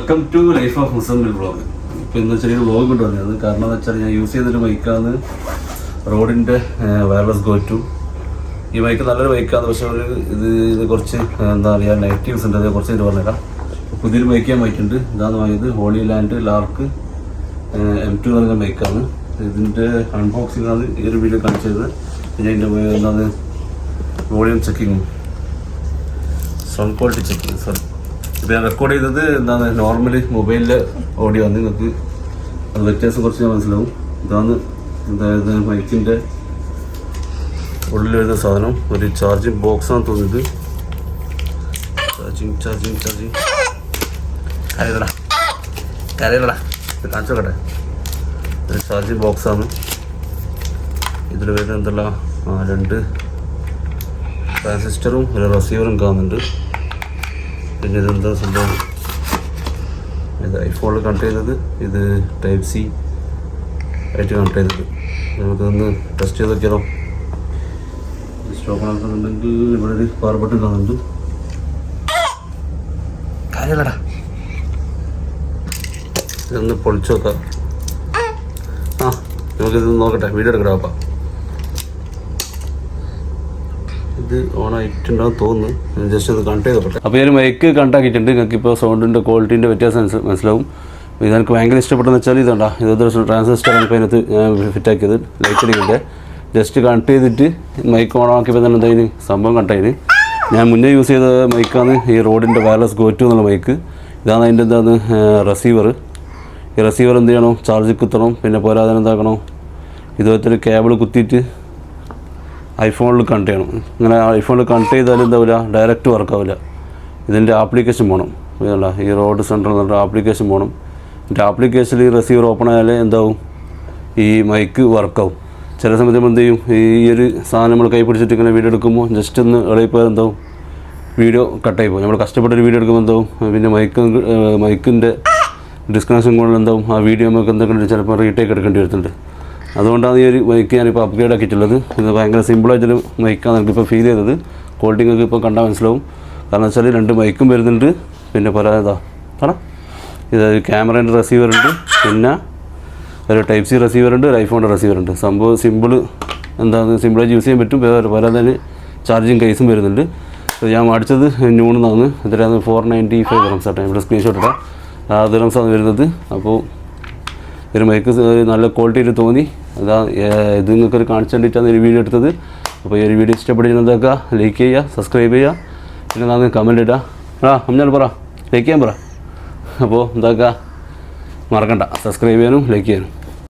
Welcome to life of Muzammil vlog. ഇപ്പോൾ ഇന്ന് ചെറിയൊരു വ്ളോഗ് കൊണ്ട് വന്നത് കാരണം എന്ന് വെച്ചാൽ ഞാൻ യൂസ് ചെയ്തൊരു ബൈക്കാണ് റോഡിൻ്റെ വയർലെസ് ഗോ ടു. ഈ ബൈക്ക് നല്ലൊരു ബൈക്കാണ്, പക്ഷേ ഒരു ഇത് കുറച്ച് എന്താ പറയുക നെഗറ്റീവ്സ് ഉണ്ട്. അതേ കുറച്ച് ഇത് പറഞ്ഞുതരാം. പുതിയൊരു ബൈക്ക് ഞാൻ വാങ്ങിയിട്ടുണ്ട്. ഇതാണ് വാങ്ങിയത് ഹോളി ലാൻഡ് ലാർക്ക് M2 എന്ന് പറയുന്ന ബൈക്കാണ്. ഇതിൻ്റെ അൺബോക്സിംഗ് ആണ് ഈ ഒരു വീഡിയോ കാണിച്ചത്. പിന്നെ ഇതിൻ്റെ എന്താണ് വോളിയം ചെക്കിങ്ങും സൗണ്ട് ക്വാളിറ്റി ചെക്കിങ്. സോറി, ഇപ്പോൾ ഞാൻ റെക്കോർഡ് ചെയ്തത് എന്താണ് നോർമലി മൊബൈലിലെ ഓഡിയോ ആണ്. നിങ്ങൾക്ക് അത് വ്യത്യാസം കുറച്ച് ഞാൻ മനസ്സിലാവും. ഇതാണ് അതായത് ബൈക്കിൻ്റെ ഉള്ളിൽ വരുന്ന സാധനം. ഒരു ചാർജിങ് ബോക്സാണ് തോന്നിയത്. ചാർജിങ് കരയിലടാ ഇത് കാണിച്ചോക്കട്ടെ. ഒരു ചാർജിങ് ബോക്സാണ്. ഇതിൽ വരുന്ന എന്തല്ല 2 ട്രാൻസിസ്റ്ററും ഒരു റിസീവറും കാണുന്നുണ്ട്. പിന്നെ ഇതെന്താ സംഭവം, ഇത് ഐഫോണിൽ കണക്ട് ചെയ്യുന്നത്, ഇത് ടൈപ്പ് സി ആയിട്ട് കണക്ട് ചെയ്തത്. നമുക്കൊന്ന് ടെസ്റ്റ് ചെയ്ത് നോക്കിയാലോ. സ്റ്റോപ്പ് ആക്കുന്നുണ്ടെങ്കിൽ ഇവിടെ ഒരു പവർ ബട്ടൺ കാണുന്നുണ്ട്. കാര്യമില്ലടാ, ഇതൊന്ന് പൊളിച്ചു നോക്കാം. നമുക്കിത് നോക്കട്ടെ, വീഡിയോ എടുക്കട്ടെ. അപ്പം ഇത് ഓൺ ആയിട്ടുണ്ടാവും തോന്നുന്നു. ജസ്റ്റ് ഇത് കണക്ട് ചെയ്തോട്ടെ. അപ്പോൾ ഈ ഒരു മൈക്ക് കണക്റ്റാക്കിയിട്ടുണ്ട്. നിങ്ങൾക്ക് ഇപ്പോൾ സൗണ്ടിൻ്റെ ക്വാളിറ്റീൻ്റെ വ്യത്യാസം മനസ്സിലാവും. ഇതെനിക്ക് ഭയങ്കര ഇഷ്ടപ്പെട്ടെന്ന് വെച്ചാൽ ഇതുണ്ടാ, ഇതൊരു ട്രാൻസിസ്റ്ററാണ് ഇപ്പോൾ അതിനകത്ത് ഫിറ്റാക്കിയത്. ലൈറ്റിങ്ങിൻ്റെ ജസ്റ്റ് കണക്ട് ചെയ്തിട്ട് മൈക്ക് ഓൺ ആക്കിയപ്പോൾ തന്നെ എന്തായാലും സംഭവം കണക്റ്റായിന്. ഞാൻ മുന്നേ യൂസ് ചെയ്ത മൈക്കാണ് ഈ റോഡിൻ്റെ വയർലെസ് ഗോ ടു എന്നുള്ള മൈക്ക്. ഇതാണ് അതിൻ്റെ എന്താണ് റിസീവർ. ഈ റിസീവർ എന്ത് ചെയ്യണം, ചാർജ് കുത്തണം. പിന്നെ പോരാതെ എന്താക്കണം, ഇതുപോലത്തെ ഒരു കേബിൾ കുത്തിയിട്ട് ഐഫോണിൽ കണക്ട് ചെയ്യണം. ഇങ്ങനെ ഐഫോണിൽ കണക്ട് ചെയ്താലും എന്താവില്ല, ഡയറക്റ്റ് വർക്കാവില്ല. ഇതിൻ്റെ ആപ്ലിക്കേഷൻ പോകണം. ഇതല്ല, ഈ റോഡ് സെൻറ്റർ എന്ന് പറഞ്ഞ ആപ്ലിക്കേഷൻ പോകണം. എൻ്റെ ആപ്ലിക്കേഷനിൽ ഈ റിസീവർ ഓപ്പൺ ആയാലേ എന്താവും, ഈ മൈക്ക് വർക്കാവും. ചില സമയത്ത് നമ്മൾ എന്ത് ചെയ്യും, ഈ ഒരു സാധനം നമ്മൾ കൈ പിടിച്ചിട്ട് ഇങ്ങനെ വീഡിയോ എടുക്കുമ്പോൾ ജസ്റ്റ് ഒന്ന് ഇളയിപ്പോൾ എന്താവും, വീഡിയോ കട്ടായി പോകും. നമ്മൾ കഷ്ടപ്പെട്ടൊരു വീഡിയോ എടുക്കുമ്പോൾ എന്താവും, പിന്നെ മൈക്കിൻ്റെ ഡിസ്കണക്ഷൻ കൊണ്ട് എന്താവും, ആ വീഡിയോ നമുക്ക് എന്തൊക്കെ ചിലപ്പോൾ റീടേക്ക് എടുക്കേണ്ടി വരുന്നുണ്ട്. അതുകൊണ്ടാണ് ഈ ഒരു മൈക്ക് ഞാനിപ്പോൾ അപ്ഗ്രേഡ് ആക്കിയിട്ടുള്ളത്. ഇത് ഭയങ്കര സിമ്പിളായിട്ടൊരു മൈക്കാണ് എനിക്കിപ്പോൾ ഫീൽ ചെയ്തത്. ക്വാളിറ്റി നിങ്ങൾക്ക് ഇപ്പോൾ കണ്ടാൽ മനസ്സിലാവും. കാരണം വെച്ചാൽ 2 മൈക്കും വരുന്നുണ്ട്. പിന്നെ പല ഇത് ക്യാമറേൻ്റെ റിസീവറുണ്ട്, പിന്നെ ഒരു ടൈപ്പ് സി റിസീവറുണ്ട്, ഒരു ഐഫോണിൻ്റെ റിസീവറുണ്ട്. സംഭവം സിമ്പിൾ എന്താണ്, സിമ്പിളായിട്ട് യൂസ് ചെയ്യാൻ പറ്റും. വേറെ തന്നെ ചാർജിങ് കേസും വരുന്നുണ്ട്. ഞാൻ മേടിച്ചത് ന്യൂണെന്നാണ്. ഇതിലാണ് 495 dirhams ആട്ടെ. ഇവിടെ സ്ക്രീൻഷോട്ട് ഇടാം. ആ ദിറംസാണ് വരുന്നത്. അപ്പോൾ ഒരു മൈക്ക് നല്ല ക്വാളിറ്റിയിൽ തോന്നി. അതാ ഇത് നിങ്ങൾക്കൊരു കാണിച്ചു വേണ്ടിയിട്ടാണ് ഒരു വീഡിയോ എടുത്തത്. അപ്പോൾ ഈ ഒരു വീഡിയോ ഇഷ്ടപ്പെട്ടിരുന്ന എന്താക്കുക, ലൈക്ക് ചെയ്യുക, സബ്സ്ക്രൈബ് ചെയ്യുക. പിന്നെ നാളെ കമൻറ്റ് ഇടുക. അമ്മ പറ, ലൈക്ക് ചെയ്യാൻ പറ. അപ്പോൾ എന്താക്കുക, മറക്കണ്ട സബ്സ്ക്രൈബ് ചെയ്യാനും ലൈക്ക് ചെയ്യാനും.